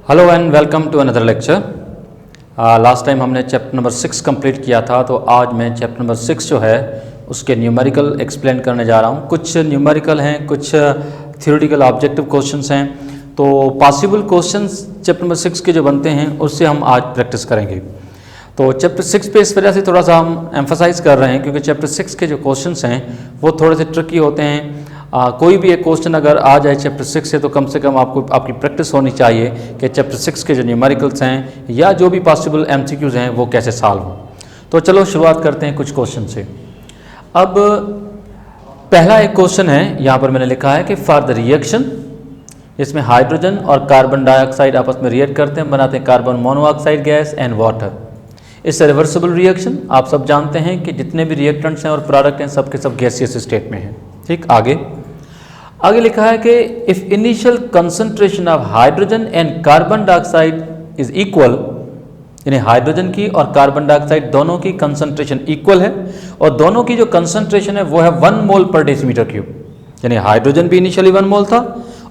Hello and welcome to another lecture. Last time हमने chapter number 6 complete किया था, तो आज मैं चैप्टर नंबर 6 जो है उसके न्यूमेरिकल एक्सप्लेन करने जा रहा हूँ। कुछ न्यूमेरिकल हैं, कुछ थ्योरेटिकल ऑब्जेक्टिव क्वेश्चंस हैं। तो पॉसिबल क्वेश्चंस चैप्टर नंबर 6 के जो बनते हैं उससे हम आज प्रैक्टिस करेंगे। तो चैप्टर 6 पे इस वजह से थोड़ा सा हम एम्फसाइज कर रहे हैं क्योंकि चैप्टर 6 के जो क्वेश्चंस हैं वो थोड़े से ट्रिकी होते हैं। कोई भी एक क्वेश्चन अगर आ जाए चैप्टर 6 से तो कम से कम आपको आपकी प्रैक्टिस होनी चाहिए कि चैप्टर 6 के जो न्यूमेरिकल्स हैं या जो भी पॉसिबल एमसीक्यूज हैं वो कैसे सॉल्व हों। तो चलो शुरुआत करते हैं कुछ क्वेश्चन से। अब पहला एक क्वेश्चन है, यहाँ पर मैंने लिखा है कि फॉर द रिएक्शन, इसमें हाइड्रोजन और कार्बन डाइऑक्साइड आपस में रिएक्ट करते हैं, बनाते हैं carbon monoxide gas and water. It's a reversible reaction. आप सब जानते हैं कि जितने भी रिएक्टेंट्स हैं और प्रोडक्ट हैं सबके सब गैसियस स्टेट में हैं। ठीक, आगे लिखा है कि if initial concentration of hydrogen and carbon dioxide is equal, यानी हाइड्रोजन की और कार्बन डाइऑक्साइड दोनों की कंसंट्रेशन इक्वल है और दोनों की जो कंसंट्रेशन है वो है 1 मोल पर डेसीमीटर क्यूब, यानी हाइड्रोजन भी इनिशियली 1 मोल था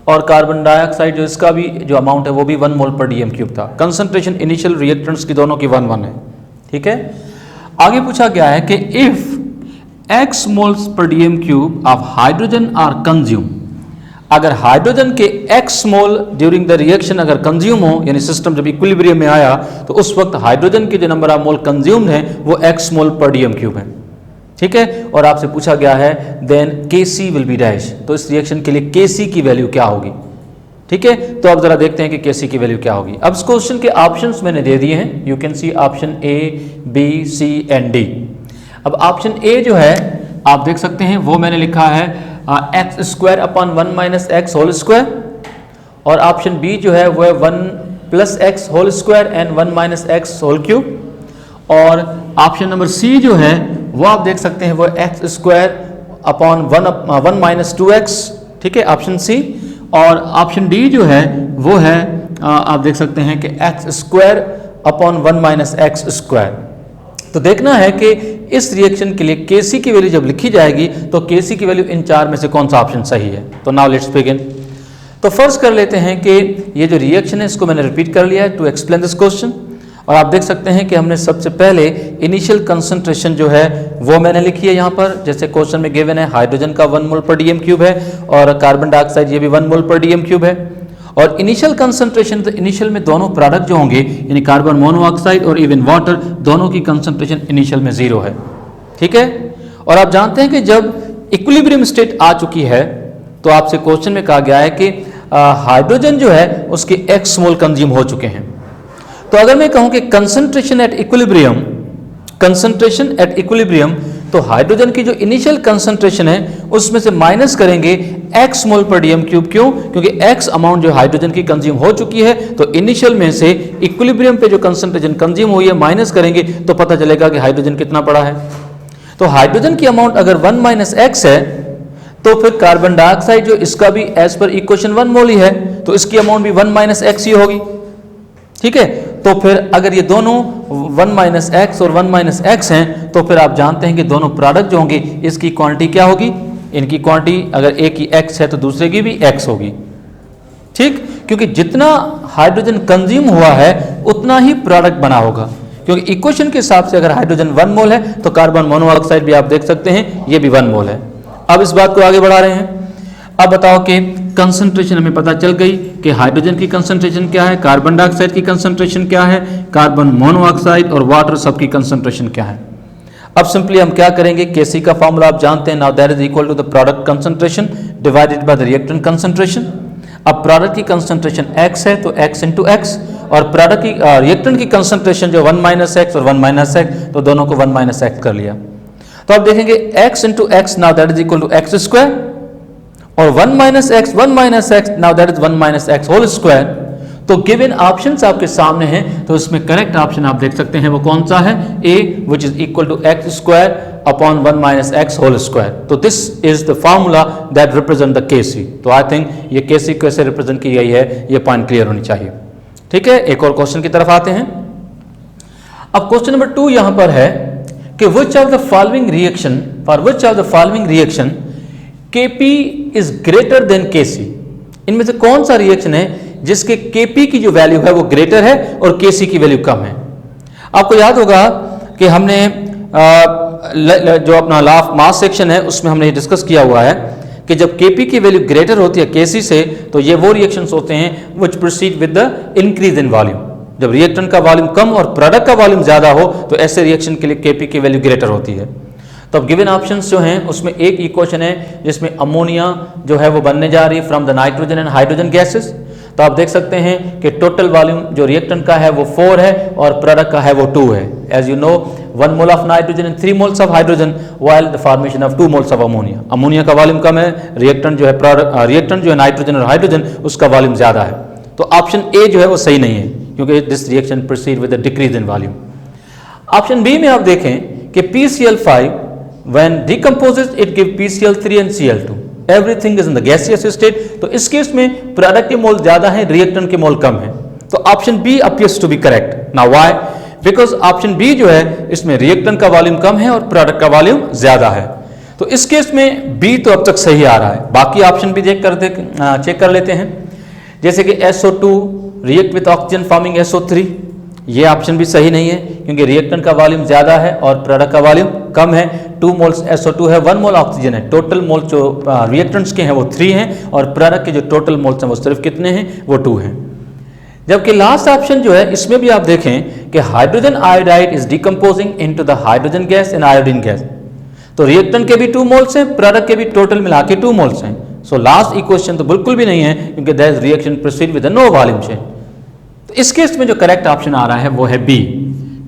और कार्बन डाइऑक्साइड जो इसका भी जो अमाउंट है वो भी 1 मोल पर डीएम क्यूब था। कंसंट्रेशन इनिशियल रिएक्टेंट्स की दोनों की 1 है। ठीक है, आगे पूछा गया है कि if x moles per dm cube of hydrogen are consumed, अगर हाइड्रोजन के x mole during the reaction अगर कंज्यूम हो, यानी सिस्टम जब इक्विलिब्रियम में आया तो उस वक्त हाइड्रोजन के जो नंबर ऑफ मोल कंज्यूम्ड है वो x मोल पर डीएम क्यूब है। ठीक है, और आपसे पूछा गया है then Kc will be dash, तो इस रिएक्शन के लिए Kc की वैल्यू क्या होगी। ठीक है, तो अब जरा देखते हैं कि Kc की वैल्यू क्या होगी। अब इस क्वेश्चन के ऑप्शंस मैंने दे दिए हैं, you can see option A, B, C and D। अब ऑप्शन ए जो है आप देख सकते हैं वो मैंने लिखा है x square upon 1 minus x whole square, और ऑप्शन बी जो है वो है 1 plus x whole square and 1 minus x whole cube, और ऑप्शन नंबर सी जो है वो आप देख सकते हैं वो x square upon 1 minus 2x। ठीक है, ऑप्शन सी, और ऑप्शन डी जो है वो है आप देख सकते हैं कि x square upon 1 minus x square. तो देखना है कि इस रिएक्शन के लिए Kc की वैल्यू जब लिखी जाएगी तो Kc की वैल्यू इन चार में से कौन सा ऑप्शन सही है। तो नाउ लेट्स बिगिन। तो फर्स्ट कर लेते हैं कि ये जो रिएक्शन है इसको मैंने रिपीट कर लिया है टू एक्सप्लेन दिस क्वेश्चन, और आप देख सकते हैं कि हमने सबसे पहले इनिशियल कंसंट्रेशन जो है वो मैंने लिखी है यहाँ पर, जैसे क्वेश्चन में गिवन है हाइड्रोजन का 1 मोल पर डीएम क्यूब है और कार्बन डाइऑक्साइड ये भी 1 मोल पर डीएम क्यूब है। और इनिशियल कंसंट्रेशन, तो इनिशियल में दोनों प्रोडक्ट जो होंगे यानी कार्बन मोनोऑक्साइड और इवन वाटर, दोनों की कंसंट्रेशन इनिशियल में 0 है। ठीक है, और आप जानते हैं कि जब इक्विलिब्रियम स्टेट आ चुकी है तो आपसे क्वेश्चन में कहा गया है कि हाइड्रोजन जो है उसके x मोल कंज्यूम हो चुके हैं। तो अगर मैं कहूं कि concentration at equilibrium, concentration at equilibrium, तो हाइड्रोजन की जो इनिशियल कंसंट्रेशन है उसमें से माइनस करेंगे x मोल पर डीएम क्यूब। क्यों? क्योंकि x अमाउंट जो हाइड्रोजन की कंज्यूम हो चुकी है, तो इनिशियल में से इक्विलिब्रियम पे जो कंसंट्रेशन कंज्यूम हुई है माइनस करेंगे तो पता चलेगा कि हाइड्रोजन कितना पड़ा है। तो हाइड्रोजन की अमाउंट अगर 1 माइनस एक्स है तो फिर कार्बन डाइऑक्साइड जो इसका भी एज पर इक्वेशन 1 मोल ही है तो इसकी अमाउंट भी 1 माइनस एक्स ही होगी। ठीक है, तो फिर अगर ये दोनों 1 माइनस एक्स और 1 माइनस एक्स हैं तो फिर आप जानते हैं कि दोनों प्रोडक्ट जो होंगे इसकी क्वांटिटी क्या होगी, इनकी क्वांटिटी अगर एक की x है तो दूसरे की भी x होगी। ठीक, क्योंकि जितना हाइड्रोजन कंज्यूम हुआ है उतना ही प्रोडक्ट बना होगा, क्योंकि इक्वेशन के हिसाब से अगर हाइड्रोजन 1 मोल है तो कार्बन मोनोऑक्साइड भी आप देख सकते हैं ये भी 1 मोल है। अब इस बात को आगे बढ़ा रहे हैं। अब बताओ कि कंसंट्रेशन हमें पता चल गई कि हाइड्रोजन की कंसंट्रेशन क्या है, कार्बन डाइऑक्साइड की कंसंट्रेशन क्या है, कार्बन मोनोऑक्साइड और वाटर सबकी कंसंट्रेशन क्या है। अब सिंपली हम क्या करेंगे, Kc का फॉर्मूला आप जानते हैं, now that is equal to the product concentration divided by the reactant concentration. अब प्रोडक्ट की कंसंट्रेशन x है तो x इंटू एक्स, और प्रोडक्ट की रिएक्टेंट की कंसंट्रेशन जो 1 माइनस एक्स और 1 माइनस एक्स, तो दोनों को 1 माइनस एक्स कर लिया। तो आप देखेंगे x into x now that is equal to x square, और 1 minus x now that is 1 minus x whole square. तो गिवन ऑप्शंस आपके सामने हैं तो इसमें करेक्ट ऑप्शन आप देख सकते हैं वो कौन सा है, a which is equal to x square upon 1 minus x whole square. तो this is the formula that represent the Kc। तो आई थिंक ये Kc कैसे रिप्रेजेंट की गई है ये पॉइंट क्लियर होनी चाहिए। ठीक है, एक और क्वेश्चन की तरफ आते हैं। अब क्वेश्चन नंबर 2 यहां पर है कि which of the following reaction, for which of the following reaction Kp is greater than Kc, इनमें से कौन सा रिएक्शन है जिसके Kp की जो वैल्यू है वो ग्रेटर है और Kc की वैल्यू कम है। आपको याद होगा कि हमने जो अपना लॉ ऑफ मास सेक्शन है उसमें हमने डिस्कस किया हुआ है कि जब Kp की वैल्यू ग्रेटर होती है Kc से, तो ये वो रिएक्शंस होते हैं which proceed with the increase in volume. जब रिएक्टेंट का वॉल्यूम कम और प्रोडक्ट का वॉल्यूम ज्यादा हो तो ऐसे रिएक्शन के लिए Kp की वैल्यू ग्रेटर होती है। तो अब गिवन ऑप्शंस जो हैं उसमें एक इक्वेशन है जिसमें अमोनिया जो है वो बनने जा रही है from the nitrogen and hydrogen gases. तो आप देख सकते हैं कि टोटल वॉल्यूम जो रिएक्टेंट का है वो 4 है और प्रोडक्ट का है वो 2 है। As you know 1 mole of nitrogen and 3 moles of hydrogen while the formation of 2 moles of ammonia. Ammonia का वॉल्यूम कम है, रिएक्टेंट जो है नाइट्रोजन और हाइड्रोजन उसका वॉल्यूम ज्यादा है। तो ऑप्शन ए जो है वो सही नहीं है क्योंकि this reaction proceed with the decrease in volume. Option B में आप देखें कि PCl5 when decomposes it give PCl3 and Cl2, everything is in the gaseous state। तो इस केस में प्रोडक्ट के मोल ज्यादा है, रिएक्टेंट के मोल कम है। तो option B appears to be correct. Now why? Because option B जो है इसमें रिएक्टेंट का वॉल्यूम कम है और प्रोडक्ट का वॉल्यूम ज्यादा है। तो इस केस में बी तो अब तक सही आ रहा है। बाकी ऑप्शन भी चेक कर लेते हैं, जैसे कि SO2 react with oxygen forming SO3, ये ऑप्शन भी सही नहीं है क्योंकि रिएक्टेंट का वॉल्यूम ज्यादा है और प्रोडक्ट का वॉल्यूम कम है। 2 मोल्स SO2 है, 1 मोल ऑक्सीजन है। टोटल मोल जो रिएक्टेंट्स के हैं वो 3 हैं और प्रोडक्ट के जो टोटल मोल्स हैं वो सिर्फ कितने हैं, वो 2 हैं। जबकि लास्ट ऑप्शन जो है इसमें भी आप देखें कि hydrogen iodide is decomposing into the hydrogen gas and iodine gas. तो रिएक्टेंट के भी 2 मोल्स हैं, प्रोडक्ट के भी टोटल मिला के 2 मोल्स हैं। सो लास्ट इक्वेशन तो बिल्कुल भी नहीं है क्योंकि that reaction proceed with no volume change. तो इस केस में जो करेक्ट ऑप्शन आ रहा है वो है B.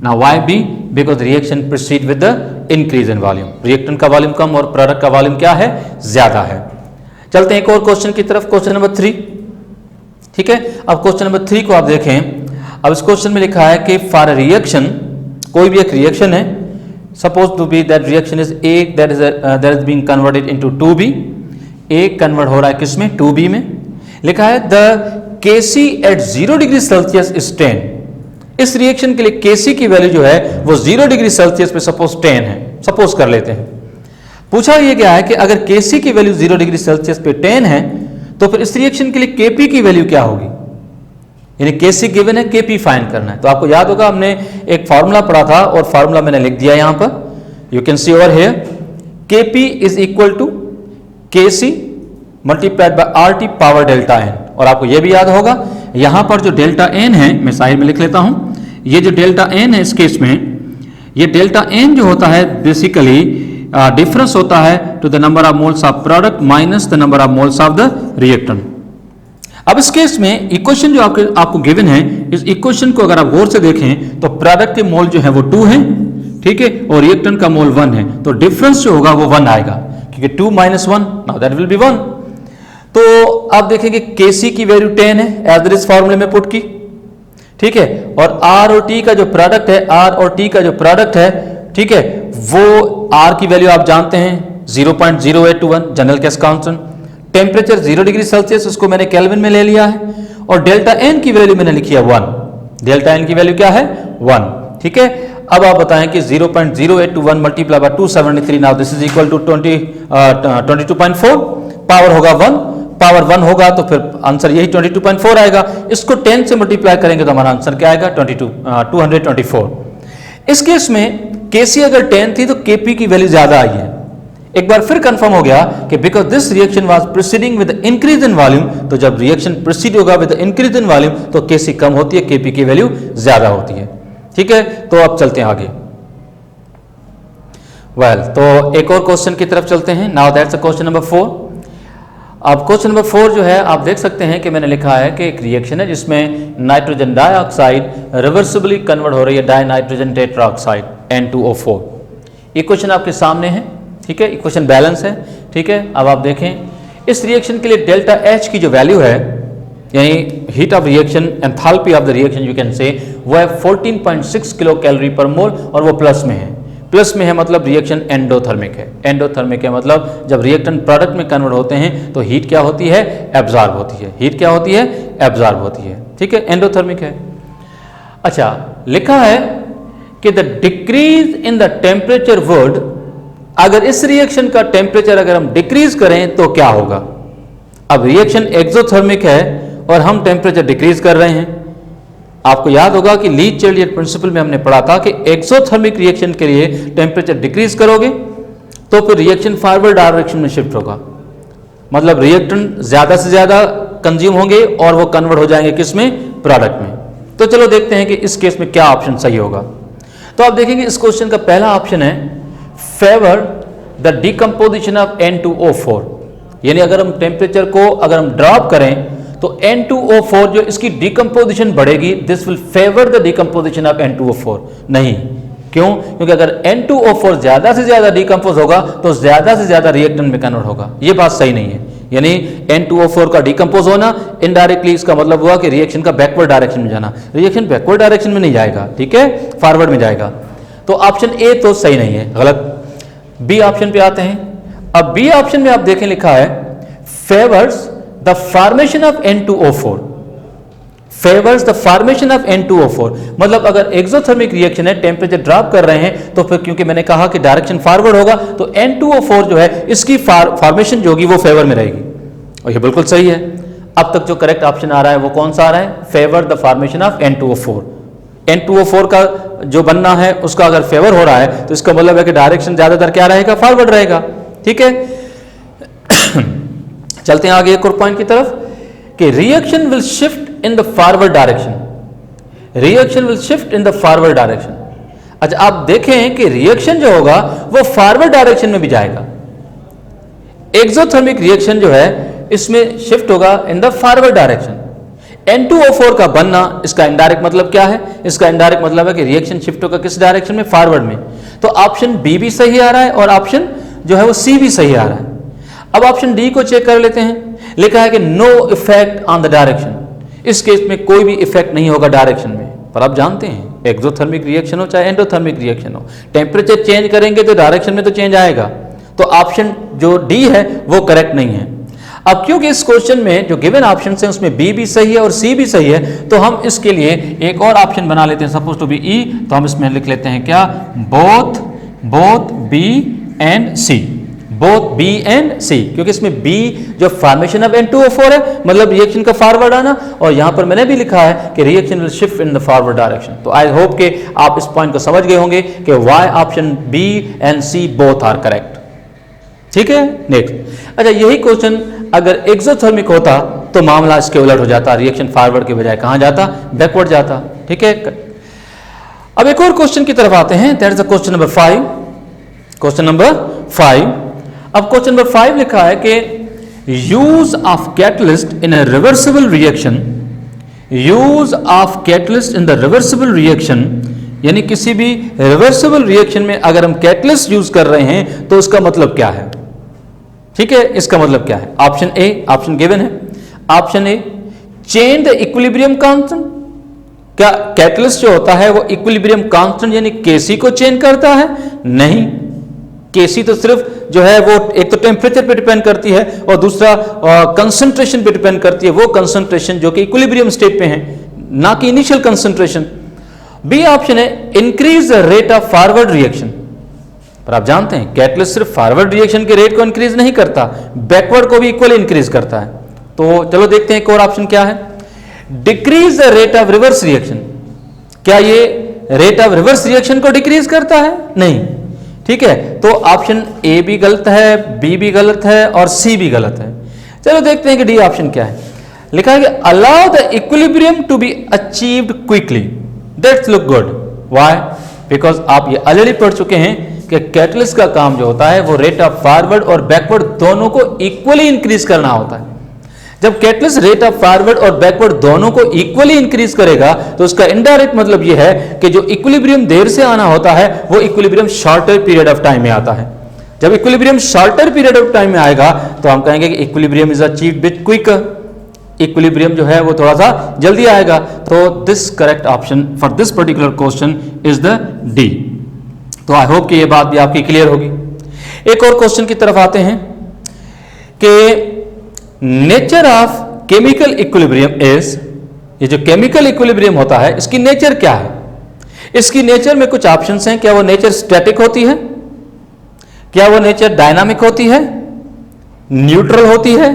Now why B? Because reaction proceed with the increase in volume. Reactant का वॉल्यूम कम और प्रोडक्ट का वॉल्यूम क्या है, ज्यादा है। चलते हैं एक और क्वेश्चन की तरफ, क्वेश्चन नंबर 3। ठीक है, अब क्वेश्चन नंबर 3 को आप देखें। अब इस क्वेश्चन में लिखा है कि फॉर अ रिएक्शन, कोई भी एक रिएक्शन है, suppose to be that reaction is A that is being converted into 2b। A convert हो रहा है किसमें, 2b में। लिखा है the Kc at 0 degree Celsius is 10। इस रिएक्शन के लिए Kc की वैल्यू जो है वो 0 डिग्री सेल्सियस पे सपोज 10 है, सपोज कर लेते हैं। पूछा ये क्या है कि अगर Kc की वैल्यू 0 डिग्री सेल्सियस पे 10 है तो फिर इस रिएक्शन के लिए Kp की वैल्यू क्या होगी, यानी Kc गिवन है, Kp फाइंड करना है। तो आपको याद होगा हमने एक फार्मूला पढ़ा था और फार्मूला मैंने लिख दिया यहां पर, you can see over here. Kp is equal to Kc multiplied by RT power delta n। और आपको यह भी याद होगा यहां पर जो डेल्टा n है, मैं साइड में लिख लेता हूं, ये जो डेल्टा n है इस केस में, ये डेल्टा n जो होता है बेसिकली डिफरेंस होता है to the number of moles of product minus the number of moles of the reactant. अब इस केस में इक्वेशन जो आपको गिवन है, इस इक्वेशन को अगर आप गौर से देखें तो प्रोडक्ट के मोल जो है वो 2 है, ठीक है, और रिएक्टेंट का मोल 1 है। तो डिफरेंस जो होगा वो 1 आएगा क्योंकि 2 minus 1, now that will be 1। तो आप देखेंगे Kc की वैल्यू 10 है एज इस फॉर्मूले में पुट की, ठीक है, और R और T का जो प्रोडक्ट है, R और T का जो प्रोडक्ट है, ठीक है, वो R की वैल्यू आप जानते हैं 0.0821 general gas constant. Temperature 0 degree Celsius, उसको मैंने केल्विन में ले लिया है, और डेल्टा n की वैल्यू मैंने लिखी है 1। डेल्टा n की वैल्यू क्या है, 1, ठीक है। अब आप बताएं कि 0.0821 multiply by 273, now this is equal to 22.4, power होगा 1, पावर 1 होगा तो फिर आंसर यही 22.4 आएगा। इसको 10 से मल्टीप्लाई करेंगे तो हमारा आंसर क्या आएगा, 224। इस केस में Kc अगर 10 थी तो Kp की वैल्यू ज्यादा आई है। एक बार फिर कंफर्म हो गया कि because this reaction was proceeding with increase in volume, तो जब रिएक्शन प्रोसीड होगा विद इंक्रीज इन वॉल्यूम तो Kc कम होती है, Kp की वैल्यू ज्यादा होती है, ठीक है। तो अब चलते हैं आगे। तो एक और क्वेश्चन की तरफ चलते हैं। Now that's question number 4। अब क्वेश्चन नंबर 4 जो है आप देख सकते हैं कि मैंने लिखा है कि एक रिएक्शन है जिसमें नाइट्रोजन डाइऑक्साइड रिवर्सिबली कन्वर्ट हो रही है डाई नाइट्रोजन टेट्राऑक्साइड N2O4। ये क्वेश्चन आपके सामने है, ठीक है, इक्वेशन बैलेंस है, ठीक है। अब आप देखें इस रिएक्शन के लिए डेल्टा H की जो वैल्यू है, यानी heat of reaction, enthalpy of the reaction you can say, वो है 14.6 किलो कैलोरी पर मोल, और वो प्लस में है। प्लस में है मतलब रिएक्शन एंडोथर्मिक है। एंडोथर्मिक है मतलब जब रिएक्टेंट प्रोडक्ट में कन्वर्ट होते हैं तो हीट क्या होती है, एब्जॉर्ब होती है। हीट क्या होती है, एब्जॉर्ब होती है, ठीक है, एंडोथर्मिक है। अच्छा, लिखा है कि the decrease in the temperature would, अगर इस रिएक्शन का टेम्परेचर अगर हम डिक्रीज करें तो क्या होगा। अब रिएक्शन एक्सोथर्मिक है और हम टेम्परेचर डिक्रीज कर रहे हैं। आपको याद होगा कि ली चैटलियर प्रिंसिपल में हमने पढ़ा था कि एक्सोथर्मिक रिएक्शन के लिए टेम्परेचर डिक्रीज करोगे तो फिर रिएक्शन फॉरवर्ड डायरेक्शन में शिफ्ट होगा, मतलब रिएक्टेंट ज्यादा से ज्यादा कंज्यूम होंगे और वो कन्वर्ट हो जाएंगे किसमें, प्रोडक्ट में। तो चलो देखते हैं कि इस केस में क्या ऑप्शन सही होगा। तो आप देखेंगे इस क्वेश्चन का पहला ऑप्शन है favour the decomposition of N2O4, यानी अगर हम टेम्परेचर को अगर हम ड्रॉप करें तो N2O4 जो इसकी डिकम्पोजिशन बढ़ेगी, this will favour the decomposition of N2O4। नहीं, क्यों? क्योंकि अगर N2O4 ज्यादा से ज्यादा डिकम्पोज होगा तो ज्यादा से ज्यादा रिएक्टेंट में कन्वर्ट होगा। ये बात सही नहीं है, यानी N2O4 का डिकम्पोज होना इनडायरेक्टली इसका मतलब हुआ कि रिएक्शन का बैकवर्ड डायरेक्शन में जाना। रिएक्शन बैकवर्ड डायरेक्शन में नहीं जाएगा, ठीक है, फॉरवर्ड में जाएगा। तो ऑप्शन ए तो सही नहीं है, गलत। बी ऑप्शन पे आते हैं। अब बी ऑप्शन में आप देखें लिखा है favours the formation of N2O4, favours the formation of N2O4, मतलब अगर एक्सोथर्मिक रिएक्शन है, टेम्परेचर ड्रॉप कर रहे हैं तो फिर क्योंकि मैंने कहा कि डायरेक्शन फॉरवर्ड होगा तो N2O4 जो है इसकी फॉर्मेशन जो होगी वो फेवर में रहेगी, और ये बिल्कुल सही है। अब तक जो करेक्ट ऑप्शन आ रहा है वो कौन सा आ रहा है, favour the formation of N2O4। N2O4 का जो बनना है उसका अगर फेवर हो रहा है तो इसका मतलब है कि डायरेक्शन ज्यादातर क्या रहेगा, फॉरवर्ड रहेगा, ठीक है। चलते हैं आगे एक और पॉइंट की तरफ कि reaction will shift in the forward direction, reaction will shift in the forward direction. अच्छा, आप देखें कि रिएक्शन जो होगा वो फॉरवर्ड डायरेक्शन में भी जाएगा। एक्सोथर्मिक रिएक्शन जो है इसमें शिफ्ट होगा in the forward direction. N2O4 का बनना, इसका इनडायरेक्ट मतलब क्या है, इसका इनडायरेक्ट मतलब है कि रिएक्शन शिफ्ट होगा किस डायरेक्शन में, फॉरवर्ड में। तो ऑप्शन बी भी सही आ रहा है और ऑप्शन जो है वो सी भी सही आ रहा है। अब ऑप्शन डी को चेक कर लेते हैं। लिखा है कि no effect on the direction, इस केस में कोई भी इफेक्ट नहीं होगा डायरेक्शन में। पर आप जानते हैं एक्सोथर्मिक रिएक्शन हो चाहे एंडोथर्मिक रिएक्शन हो, टेम्परेचर चेंज करेंगे तो डायरेक्शन में तो चेंज आएगा। तो ऑप्शन जो डी है वो करेक्ट नहीं है। अब क्योंकि इस क्वेश्चन में जो गिवन ऑप्शन है उसमें बी भी सही है और सी भी सही है, तो हम इसके लिए एक और ऑप्शन बना लेते हैं, सपोज टू बी ई। तो हम इसमें लिख लेते हैं क्या, both B and C, both B and C, क्योंकि इसमें बी जो फॉर्मेशन ऑफ N2O4 है, मतलब रिएक्शन का फॉरवर्ड आना, और यहां पर मैंने भी लिखा है कि reaction will shift in the forward direction. तो आई होप कि आप इस पॉइंट को समझ गए होंगे कि why option B and C both are correct, ठीक है। नेक्स्ट, अच्छा, यही क्वेश्चन अगर एक्सोथर्मिक होता तो मामला इसके उलट हो जाता, रिएक्शन फॉरवर्ड के बजाय कहां जाता, बैकवर्ड जाता, ठीक है। अब एक और क्वेश्चन की तरफ आते हैं, that is the question number 5। Question number 5, अब क्वेश्चन नंबर 5 लिखा है कि use of catalyst in a reversible reaction, use of catalyst in the reversible reaction, यानी किसी भी रिवर्सिबल रिएक्शन में अगर हम कैटलिस्ट यूज कर रहे हैं तो उसका मतलब क्या है, ठीक है। इसका मतलब क्या है, ऑप्शन ए, ऑप्शन गिवन है, option A change the equilibrium constant. क्या कैटलिस्ट जो होता है वो इक्विलिब्रियम कांस्टेंट यानी केसी को चेंज करता है? नहीं, केसी तो सिर्फ जो है वो एक तो टेम्परेचर पे डिपेंड करती है और दूसरा कंसंट्रेशन पे डिपेंड करती है, वो कंसंट्रेशन जो कि इक्विलिब्रियम स्टेट पे है, ना कि इनिशियल कंसंट्रेशन। बी ऑप्शन है increase the rate of forward reaction. पर आप जानते हैं कैटलिस्ट सिर्फ फॉरवर्ड रिएक्शन के रेट को इंक्रीज नहीं करता, बैकवर्ड को भी इक्वली इंक्रीज करता है। तो चलो देखते हैं एक और ऑप्शन क्या है, decrease the rate of reverse reaction. क्या ये रेट ऑफ रिवर्स रिएक्शन को डिक्रीज करता है? नहीं, ठीक है। तो ऑप्शन ए भी गलत है, बी भी गलत है और सी भी गलत है। चलो देखते हैं कि डी ऑप्शन क्या है। लिखा है कि allow the equilibrium to be achieved quickly, that's look good. Why? Because आप ये ऑलरेडी पढ़ चुके हैं कि कैटलिस्ट का काम जो होता है वो रेट ऑफ फॉरवर्ड और बैकवर्ड दोनों को इक्वली इंक्रीज करना होता है। जब कैटलिस्ट रेट ऑफ फॉरवर्ड और बैकवर्ड दोनों को इक्वली इंक्रीज करेगा तो उसका इनडायरेक्ट मतलब यह है कि जो इक्विलिब्रियम देर से आना होता है वो equilibrium shorter period of time में आता है। जब equilibrium shorter period of time में आएगा तो हम कहेंगे कि equilibrium is achieved bit quicker, equilibrium जो है वो थोड़ा सा जल्दी आएगा। तो this correct option for this particular question is the D. तो आई होप कि ये बात भी आपकी क्लियर होगी। एक और क्वेश्चन की तरफ आते हैं कि nature of chemical equilibrium is, ये जो केमिकल इक्विलिब्रियम होता है इसकी नेचर क्या है? इसकी नेचर में कुछ ऑप्शंस हैं। क्या वो नेचर स्टैटिक होती है, क्या वो नेचर डायनामिक होती है, न्यूट्रल होती है,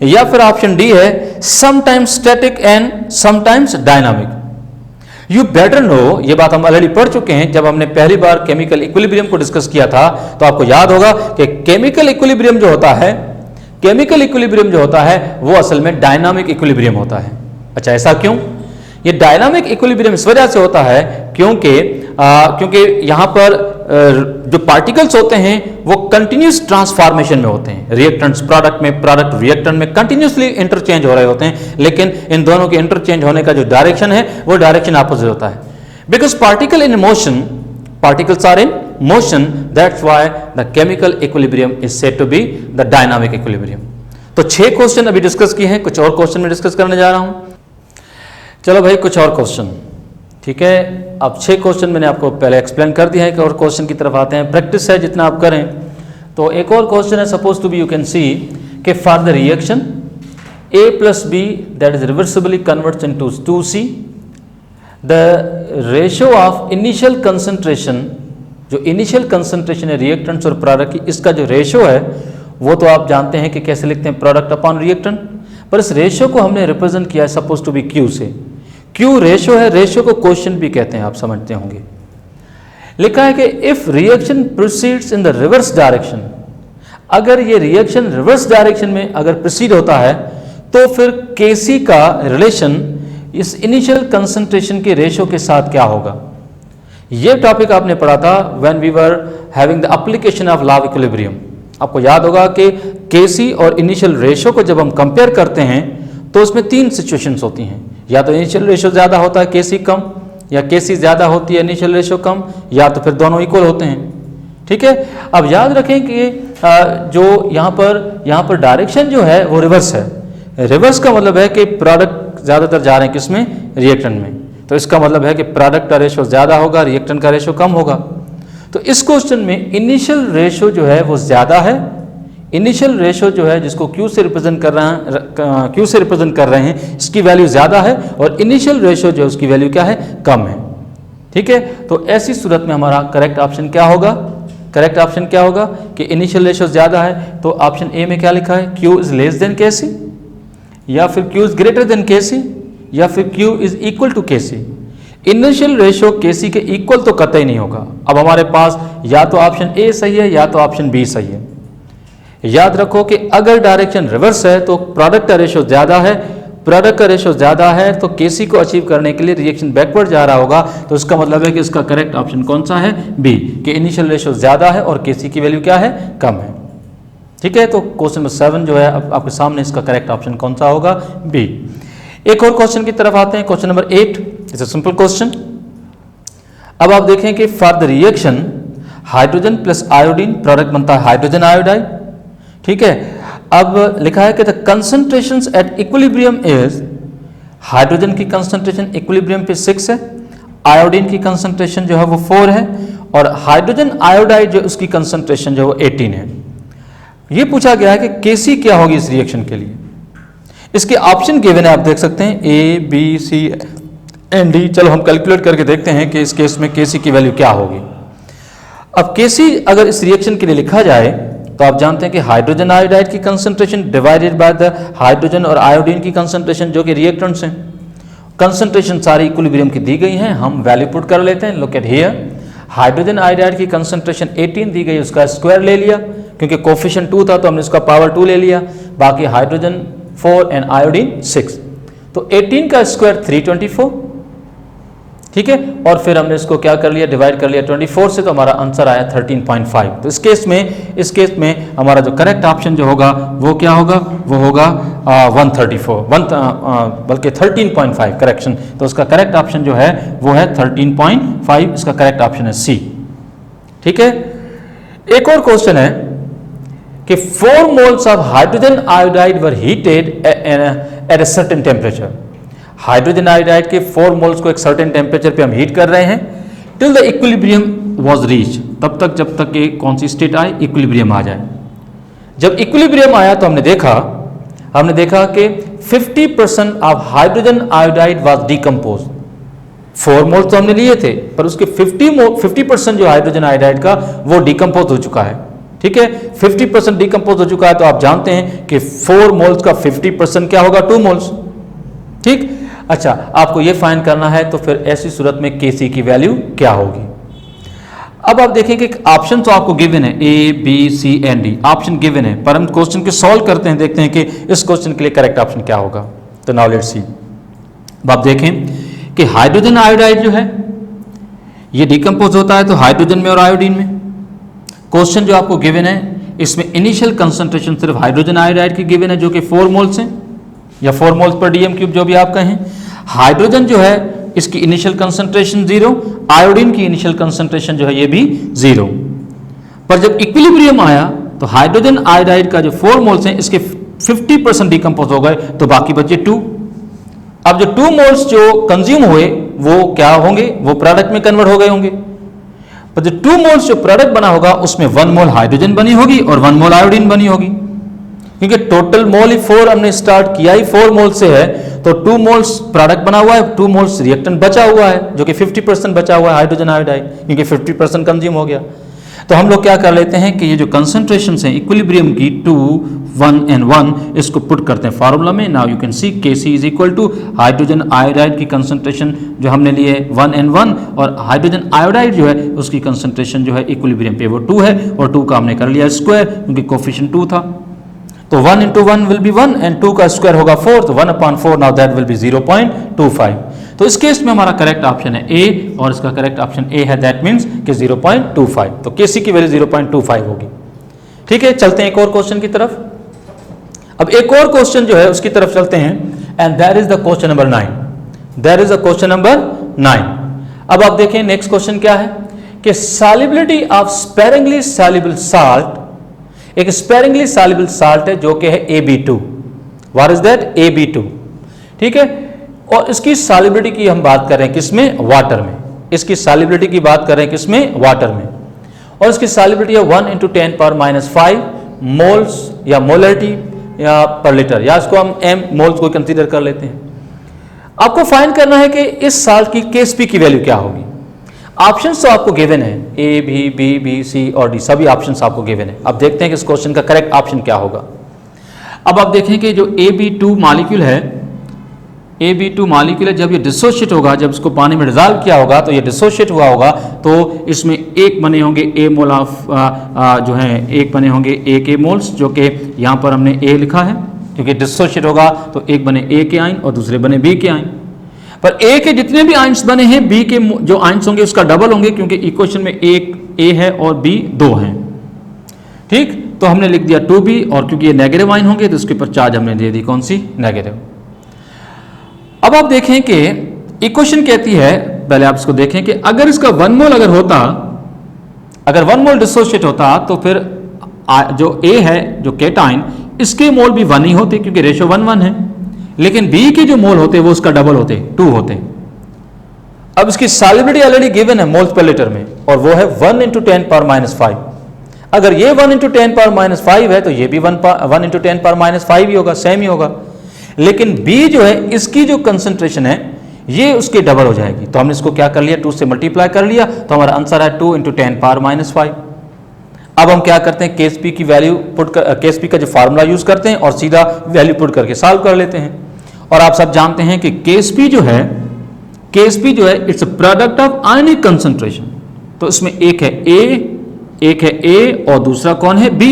या फिर ऑप्शन डी है sometimes static and sometimes dynamic. You better know, ये बात हम ऑलरेडी पढ़ चुके हैं जब हमने पहली बार केमिकल इक्विलिब्रियम को डिस्कस किया था। तो आपको याद होगा कि केमिकल इक्विलिब्रियम जो होता है, केमिकल इक्विलिब्रियम जो होता है वो असल में डायनामिक इक्विलिब्रियम होता है। अच्छा, ऐसा क्यों? ये डायनामिक इक्विलिब्रियम इस वजह से होता है क्योंकि यहां पर जो पार्टिकल्स होते हैं वो कंटिन्यूस ट्रांसफॉर्मेशन में होते हैं। रिएक्टेंट्स प्रोडक्ट में, प्रोडक्ट रिएक्टेंट में कंटिन्यूसली इंटरचेंज हो रहे होते हैं, लेकिन इन दोनों के इंटरचेंज होने का जो डायरेक्शन है वो डायरेक्शन अपोजिट होता है। Because particle in motion, particles are in motion, that's why the chemical equilibrium is said to be the dynamic equilibrium। तो 6 क्वेश्चन अभी डिस्कस किए हैं, कुछ और क्वेश्चन में डिस्कस करने जा रहा हूं। चलो भाई, कुछ और क्वेश्चन, ठीक है। अब 6 क्वेश्चन मैंने आपको पहले एक्सप्लेन कर दिया है कि और क्वेश्चन की तरफ आते हैं। प्रैक्टिस है जितना आप करें। तो एक और क्वेश्चन है, suppose to be you can see कि for the reaction A plus B that is reversibly converts into 2C, the ratio of initial concentration, जो इनिशियल कंसंट्रेशन है रिएक्टेंट्स और प्रोडक्ट की, इसका जो रेशियो है वो तो आप जानते हैं कि कैसे लिखते हैं, प्रोडक्ट अपॉन रिएक्टेंट। पर इस रेशियो को हमने रिप्रेजेंट किया है सपोज टू बी Q से। Q रेशियो है, रेशियो को क्वेश्चन भी कहते हैं, आप समझते होंगे। लिखा है कि if reaction proceeds in the reverse direction, अगर ये रिएक्शन रिवर्स डायरेक्शन में अगर प्रोसीड होता है तो फिर Kc का रिलेशन इस इनिशियल कंसंट्रेशन के रेशियो के साथ क्या होगा। ये टॉपिक आपने पढ़ा था when we were having the application of law of equilibrium. आपको याद होगा कि Kc और इनिशियल रेशियो को जब हम कंपेयर करते हैं तो उसमें 3 सिचुएशंस होती हैं, या तो इनिशियल रेशियो ज़्यादा होता है Kc कम, या Kc ज़्यादा होती है इनिशियल रेशियो कम, या तो फिर दोनों इक्वल होते हैं। ठीक है, अब याद रखें कि जो यहाँ पर डायरेक्शन जो है वो रिवर्स है। रिवर्स का मतलब है कि प्रोडक्ट ज़्यादातर जा रहे हैं किसमें, रिएक्टेंट में। तो इसका मतलब है कि प्रोडक्ट का रेशियो ज़्यादा होगा, रिएक्टेंट का रेशियो कम होगा। तो इस क्वेश्चन में इनिशियल रेशियो जो है वो ज़्यादा है, इनिशियल रेशियो जो है जिसको Q से रिप्रेजेंट कर रहे हैं इसकी वैल्यू ज़्यादा है, और इनिशियल रेशियो जो है उसकी वैल्यू क्या है, कम है। ठीक है, तो ऐसी सूरत में हमारा करेक्ट ऑप्शन क्या होगा, करेक्ट ऑप्शन क्या होगा कि इनिशियल रेशियो ज़्यादा है। तो ऑप्शन ए में क्या लिखा है, Q is less than Kc, या फिर Q is greater than Kc, या फिर Q is equal to Kc। Initial ratio Kc के इक्वल तो कतई नहीं होगा। अब हमारे पास या तो ऑप्शन ए सही है या तो ऑप्शन बी सही है। याद रखो कि अगर डायरेक्शन रिवर्स है तो प्रोडक्ट का रेशियो ज़्यादा है, प्रोडक्ट का रेशियो ज़्यादा है तो Kc को अचीव करने के लिए रिएक्शन बैकवर्ड जा रहा होगा। तो इसका मतलब है कि इसका करेक्ट ऑप्शन कौन सा है, बी, कि इनिशियल रेशियो ज़्यादा है और Kc की वैल्यू क्या है, कम है। ठीक है, तो क्वेश्चन नंबर 7 जो है अब आपके सामने, इसका करेक्ट ऑप्शन कौन सा होगा, बी। एक और क्वेश्चन की तरफ आते हैं, question number 8 is a simple question. अब आप देखें कि for the reaction hydrogen plus iodine product बनता है हाइड्रोजन आयोडाइड। ठीक है, अब लिखा है कि the concentrations at equilibrium is, hydrogen की कंसंट्रेशन इक्विलिब्रियम पे 6 है, आयोडीन की कंसंट्रेशन जो है वो 4 है, और हाइड्रोजन आयोडाइड जो उसकी कंसंट्रेशन जो है वो 18 है। ये पूछा गया है कि Kc क्या होगी इस रिएक्शन के लिए। इसके ऑप्शन गिवन है, आप देख सकते हैं A, B, C and D। चलो हम कैलकुलेट करके देखते हैं कि इस केस में Kc की वैल्यू क्या होगी। अब Kc अगर इस रिएक्शन के लिए लिखा जाए तो आप जानते हैं कि हाइड्रोजन आयोडाइड की concentration divided by the hydrogen और आयोडीन की कंसंट्रेशन जो कि रिएक्टेंट्स हैं। कंसंट्रेशन सारी इक्विलिब्रियम की दी गई हैं, हम वैल्यू पुट कर लेते हैं। Look at here, hydrogen iodide की कंसंट्रेशन 18 दी गई, उसका स्क्वायर ले लिया, क्योंकि कोफिशिएंट 2 था तो हमने उसका पावर 2 ले लिया। बाकी हाइड्रोजन 4 एंड आयोडीन 6, तो 18 का स्क्वायर 324। ठीक है, और फिर हमने इसको क्या कर लिया, डिवाइड कर लिया 24 से, तो हमारा आंसर आया 13.5। तो इस केस में हमारा जो करेक्ट ऑप्शन जो होगा वो क्या होगा, वो होगा 134, बल्कि 13.5 करेक्शन। तो उसका करेक्ट ऑप्शन जो है वो है 13.5, इसका करेक्ट ऑप्शन है सी। ठीक है, एक और क्वेश्चन है कि 4 moles of hydrogen iodide were heated at a certain temperature. Hydrogen iodide के 4 मोल्स को एक सर्टेन टेम्परेचर पे हम हीट कर रहे हैं till the equilibrium was reach, तब तक जब तक ये कौन सी स्टेट आए, इक्विलिब्रियम आ जाए। जब इक्विलिब्रियम आया तो हमने देखा कि 50% of hydrogen iodide was decompose. 4 moles तो हमने लिए थे, पर उसके 50% जो हाइड्रोजन आयोडाइड का वो डिकम्पोज हो चुका है। ठीक है, 50% डिकम्पोज हो चुका है, तो आप जानते हैं कि 4 मोल्स का 50% क्या होगा, 2 मोल्स। ठीक, अच्छा, आपको ये फाइंड करना है, तो फिर ऐसी सूरत में Kc की वैल्यू क्या होगी। अब आप देखेंगे कि ऑप्शन तो आपको गिवन है, A B C and D option given है, पर हम क्वेश्चन के सॉल्व करते हैं, देखते हैं कि इस क्वेश्चन के लिए करेक्ट ऑप्शन क्या होगा। तो नाउ लेट्स सी। अब आप देखें कि हाइड्रोजन आयोडाइड जो है ये डिकम्पोज होता है तो हाइड्रोजन में और आयोडीन में। क्वेश्चन जो आपको गिवन है इसमें इनिशियल कंसंट्रेशन सिर्फ हाइड्रोजन आयोडाइड की गिवन है, जो कि 4 मोल्स हैं या 4 मोल्स पर डीएम क्यूब, जो भी आप कहें। हाइड्रोजन जो है इसकी इनिशियल कंसंट्रेशन 0, आयोडीन की इनिशियल कंसंट्रेशन जो है ये भी 0। पर जब इक्विलिब्रियम आया तो हाइड्रोजन आयोडाइड का जो 4 मोल्स हैं इसके 50% डिकम्पोज हो गए, तो बाकी बचे 2। अब जो 2 मोल्स जो कंज्यूम हुए वो क्या होंगे, वो प्रोडक्ट में कन्वर्ट हो गए होंगे। पर जो 2 मोल्स जो प्रोडक्ट बना होगा उसमें 1 मोल हाइड्रोजन बनी होगी और 1 मोल आयोडीन बनी होगी, क्योंकि टोटल मोल ही 4 हमने स्टार्ट किया ही 4 मोल से है, तो 2 मोल्स प्रोडक्ट बना हुआ है, 2 मोल्स रिएक्टेंट बचा हुआ है, जो कि 50% बचा हुआ है हाइड्रोजन आयोडाइड, क्योंकि 50% कंज्यूम हो गया। तो हम लोग क्या कर लेते हैं कि ये जो कंसंट्रेशन हैं इक्विलिब्रियम की 2, 1 एंड 1, इसको पुट करते हैं फार्मूला में। Now you can see Kc is equal to hydrogen iodide की कंसंट्रेशन जो हमने लिए 1 एंड 1, और हाइड्रोजन आयोडाइड जो है उसकी कंसंट्रेशन जो है इक्विलिब्रियम पे वो 2 है, और 2 का हमने कर लिया स्क्वायर क्योंकि कोफिशिएंट 2 था। तो 1 into 1 विल बी 1 एंड 2 का स्क्वायर होगा 4, तो 1/4, नाउ दैट विल बी 0.25। तो इस केस में हमारा करेक्ट ऑप्शन है ए, और इसका करेक्ट ऑप्शन ए है, दैट मींस कि 0.25। तो Kc की वैल्यू 0.25 होगी। ठीक है, चलते हैं एक और क्वेश्चन की तरफ। अब एक और क्वेश्चन जो है उसकी तरफ चलते हैं, and that is the question number 9। That is the question number 9। अब आप देखें नेक्स्ट क्वेश्चन क्या है कि solubility of sparingly soluble salt, एक स्पेरिंगली सॉल्युबल साल्ट है जो कि है AB2। What is that, AB2। ठीक है, और इसकी सॉल्युबिलिटी की हम बात कर रहे हैं किसमें, वाटर में। इसकी सॉल्युबिलिटी की बात कर रहे हैं किसमें, वाटर में, और इसकी सॉल्युबिलिटी है 1 × 10⁻⁵ मोल्स या मोलरिटी या पर लीटर, या इसको हम m मोल्स को कंसीडर कर लेते हैं। आपको फाइंड करना है कि इस साल्ट की Kp की वैल्यू क्या होगी। ऑप्शंस तो आपको गिवन है, A B B B C और डी, सभी ऑप्शंस आपको गिवन है। अब देखते हैं कि इस क्वेश्चन का करेक्ट ऑप्शन क्या होगा। अब आप देखें कि जो AB2 मॉलिक्यूल है, AB2 मॉलिक्यूल है, जब ये डिसोशिएट होगा, जब इसको पानी में डिजॉल्व किया होगा तो ये डिसोशिएट हुआ होगा, तो इसमें एक बने होंगे A मोल ऑफ जो है एक बने होंगे A के मोल्स, जो कि यहाँ पर हमने A लिखा है, क्योंकि डिसोशिएट होगा तो एक बने A के आयन और दूसरे बने B के आयन। पर A के जितने भी आयंस बने हैं B के जो आयंस होंगे उसका डबल होंगे, क्योंकि इक्वेशन में एक A है और B 2 हैं। ठीक, तो हमने लिख दिया 2B, और क्योंकि ये नेगेटिव आयन होंगे तो इसके ऊपर चार्ज हमने दे दी कौन सी, नेगेटिव। अब आप देखें कि इक्वेशन कहती है, पहले आप इसको देखें कि अगर इसका 1 मोल अगर होता, अगर 1 मोल डिसोशिएट होता तो फिर जो A है जो केटाइन, इसके मोल भी 1 ही होते, क्योंकि रेशो 1:1 है। लेकिन B के जो मोल होते वो उसका डबल होते, 2 होते। अब इसकी सॉल्युबिलिटी ऑलरेडी गिवन है मोल्स पर लीटर में, और वो है 1 × 10⁻⁵। अगर ये 1 × 10⁻⁵ है तो ये भी 1 × 10⁻⁵ ही होगा, सेम ही होगा। लेकिन B जो है इसकी जो कंसंट्रेशन है ये उसके डबल हो जाएगी, तो हमने इसको क्या कर लिया, 2 से मल्टीप्लाई कर लिया, तो हमारा आंसर है 2 × 10⁻⁵। अब हम क्या करते हैं, Kp की वैल्यू पुट कर, Kp का जो फार्मूला यूज करते हैं और सीधा वैल्यू पुट करके सॉल्व कर लेते हैं। और आप सब जानते हैं कि Kp जो है it's a product of ionic concentration. तो इसमें एक है A और दूसरा कौन है, B।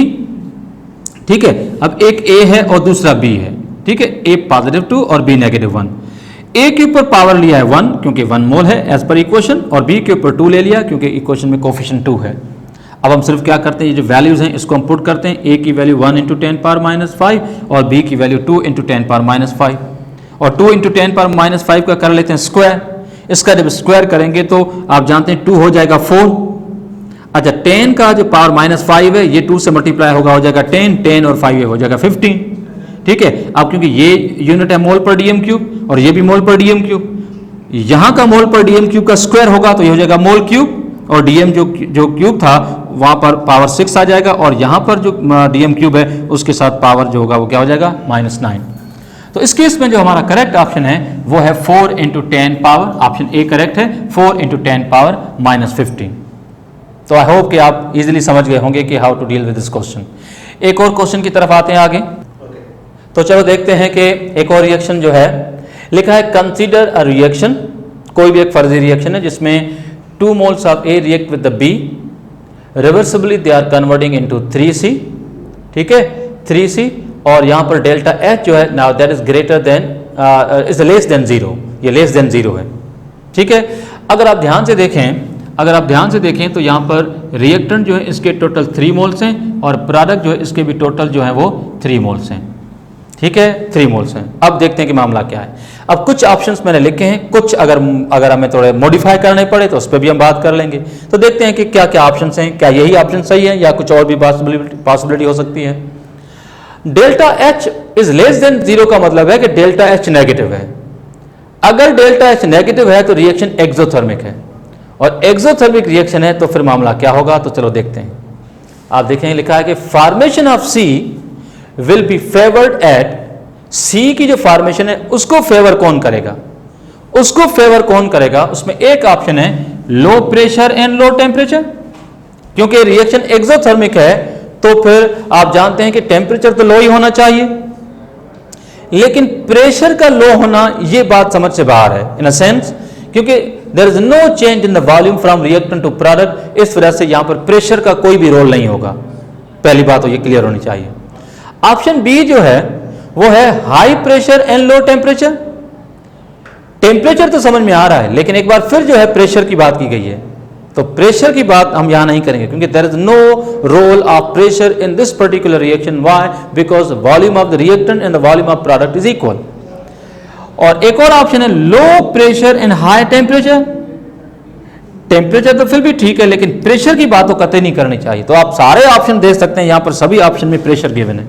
ठीक है, अब एक A है और दूसरा B है। ठीक है, A +2 और B -1। A के ऊपर पावर लिया है 1, क्योंकि 1 मोल है एज पर इक्वेशन, और B के ऊपर 2 ले लिया क्योंकि इक्वेशन में कोफिशिएंट 2 है। अब हम सिर्फ क्या करते हैं, ये जो वैल्यूज हैं इसको हम पुट करते हैं। A की वैल्यू 1 × 10⁻⁵ और B की वैल्यू 2 × 10⁻⁵, और 2 × 10⁻⁵ का कर लेते हैं स्क्वायर। इसका जब स्क्वायर करेंगे तो आप जानते हैं 2 हो जाएगा 4। अच्छा, 10 का जो पावर -5 है ये 2 से मल्टीप्लाई होगा, हो जाएगा 10 और 5 हो जाएगा 15। ठीक है, अब क्योंकि ये यूनिट है मोल पर डीएम क्यूब और ये भी मोल पर डीएम क्यूब, यहाँ का मोल पर डीएम क्यूब का स्क्वायर होगा तो ये हो जाएगा मोल क्यूब, और डीएम जो क्यूब था वहां पर पावर 6 आ जाएगा, और यहां पर जो डीएम क्यूब है उसके साथ पावर जो होगा वो क्या हो जाएगा, -9। तो इस केस में जो हमारा करेक्ट ऑप्शन है वो है 4 × 10 पावर, ऑप्शन ए करेक्ट है, 4 × 10⁻⁻15। तो आई होप कि आप इजीली समझ गए होंगे कि how to deal with this question. एक और क्वेश्चन की तरफ आते हैं आगे। तो चलो देखते हैं कि एक और रिएक्शन जो है लिखा है कंसीडर अ रिएक्शन, कोई भी एक फर्जी रिएक्शन है जिसमें 2 moles of A react with the B, reversibly they are converting into 3C, ठीक है 3C, और यहाँ पर डेल्टा H जो है now that is greater then is less then 0, ये लेस देन 0 है, ठीक है। अगर आप ध्यान से देखें तो यहाँ पर रिएक्टेंट जो है इसके टोटल 3 moles हैं और प्रोडक्ट जो है इसके भी टोटल जो है वो 3 moles हैं, ठीक है 3 moles हैं। अब देखते हैं कि मामला क्या है। अब कुछ ऑप्शंस मैंने लिखे हैं, कुछ अगर हमें थोड़े मॉडिफाई करने पड़े तो उस पर भी हम बात कर लेंगे। तो देखते हैं कि क्या क्या ऑप्शंस हैं, क्या यही ऑप्शन सही है या कुछ और भी पॉसिबिलिटी हो सकती है। Delta H is less then 0 का मतलब है कि डेल्टा H नेगेटिव है। अगर डेल्टा H नेगेटिव है तो रिएक्शन एक्सोथर्मिक है, और एक्सोथर्मिक रिएक्शन है तो फिर मामला क्या होगा, तो चलो देखते हैं। आप देखें लिखा है कि formation of C will be favoured at, C की जो फॉर्मेशन है उसको फेवर कौन करेगा, उसमें एक ऑप्शन है low pressure and low temperature. क्योंकि रिएक्शन एक्सोथर्मिक है तो फिर आप जानते हैं कि टेम्परेचर तो लो ही होना चाहिए, लेकिन प्रेशर का लो होना यह बात समझ से बाहर है इन अ सेंस, क्योंकि there is no change in the volume from reactant to product, इस वजह से यहां पर प्रेशर का कोई भी रोल नहीं होगा। पहली बात तो ये क्लियर होनी चाहिए। ऑप्शन बी जो है वो है high pressure and low temperature. Temperature तो समझ में आ रहा है, लेकिन एक बार फिर जो है प्रेशर की बात की गई है, तो प्रेशर की बात हम यहां नहीं करेंगे क्योंकि there is no role of pressure in this particular reaction. Why? Because volume of the reactant and the volume of product is equal. और एक और ऑप्शन है low pressure and high temperature. Temperature तो फिर भी ठीक है, लेकिन प्रेशर की बात तो कतई नहीं करनी चाहिए। तो आप सारे ऑप्शन देख सकते हैं, यहां पर सभी ऑप्शन में प्रेशर गिवन है।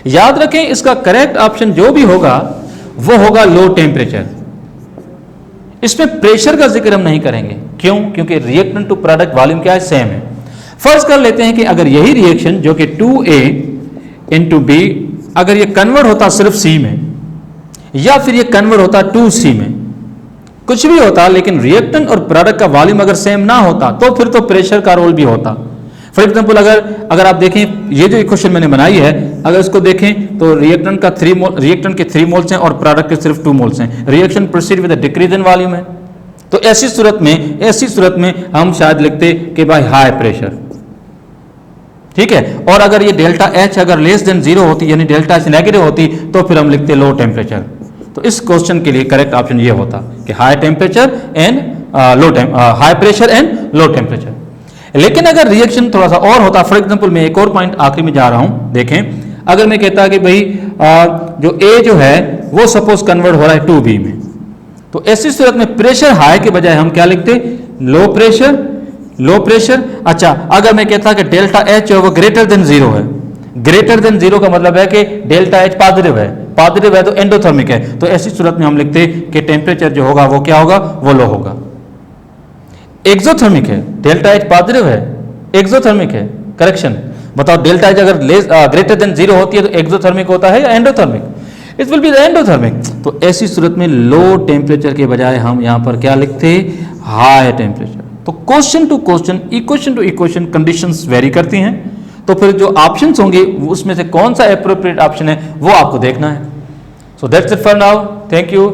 याद रखें इसका करेक्ट ऑप्शन जो भी होगा वो होगा लो टेम्परेचर। इसमें प्रेशर का जिक्र हम नहीं करेंगे, क्यों? क्योंकि रिएक्टेंट टू प्रोडक्ट वॉल्यूम क्या है, सेम है। फर्ज कर लेते हैं कि अगर यही रिएक्शन जो कि 2A इंटू B अगर ये कन्वर्ट होता सिर्फ C में, या फिर ये कन्वर्ट होता 2C में, कुछ भी होता, लेकिन रिएक्टेंट और प्रोडक्ट का वॉल्यूम अगर सेम ना होता तो फिर तो प्रेशर का रोल भी होता। फॉर एग्जाम्पल अगर आप देखें ये जो इक्वेशन मैंने बनाई है, अगर इसको देखें तो रिएक्टेंट के 3 मोल्स हैं और प्रोडक्ट के सिर्फ 2 मोल्स हैं। Reaction proceed with decrease in volume है, तो ऐसी सूरत में हम शायद लिखते कि भाई हाई प्रेशर, ठीक है। और अगर ये डेल्टा H अगर लेस देन 0 होती, यानी डेल्टा H नेगेटिव होती, तो फिर हम लिखते लो टेम्परेचर। तो इस क्वेश्चन के लिए करेक्ट ऑप्शन ये होता कि high temperature and high pressure and low temperature. लेकिन अगर रिएक्शन थोड़ा सा और होता, फॉर एग्जांपल मैं एक और पॉइंट आखिरी में जा रहा हूं, देखें अगर मैं कहता कि भाई जो A जो है वो सपोज कन्वर्ट हो रहा है 2B में, तो ऐसी सूरत में प्रेशर हाई के बजाय हम क्या लिखते, लो प्रेशर। अच्छा, अगर मैं कहता कि डेल्टा H है वो ग्रेटर देन 0 है, ग्रेटर देन 0 का मतलब है कि डेल्टा H पॉजिटिव है तो एंडोथर्मिक है, तो ऐसी सूरत में हम लिखते कि टेम्परेचर जो होगा वो क्या होगा, वो लो होगा। एक्सोथर्मिक है, डेल्टा H पॉजिटिव है, एक्सोथर्मिक है। करेक्शन बताओ, डेल्टा H अगर ग्रेटर देन 0 होती है तो एक्सोथर्मिक होता है या endothermic? It will be the endothermic. तो ऐसी सूरत में लो टेम्परेचर के बजाय हम यहां पर क्या लिखते, हाई टेम्परेचर। तो question to question, equation to equation conditions vary करती हैं, तो फिर जो ऑप्शंस होंगे उसमें से कौन सा एप्रोप्रिएट ऑप्शन है वो आपको देखना है। So that's it for now, thank you.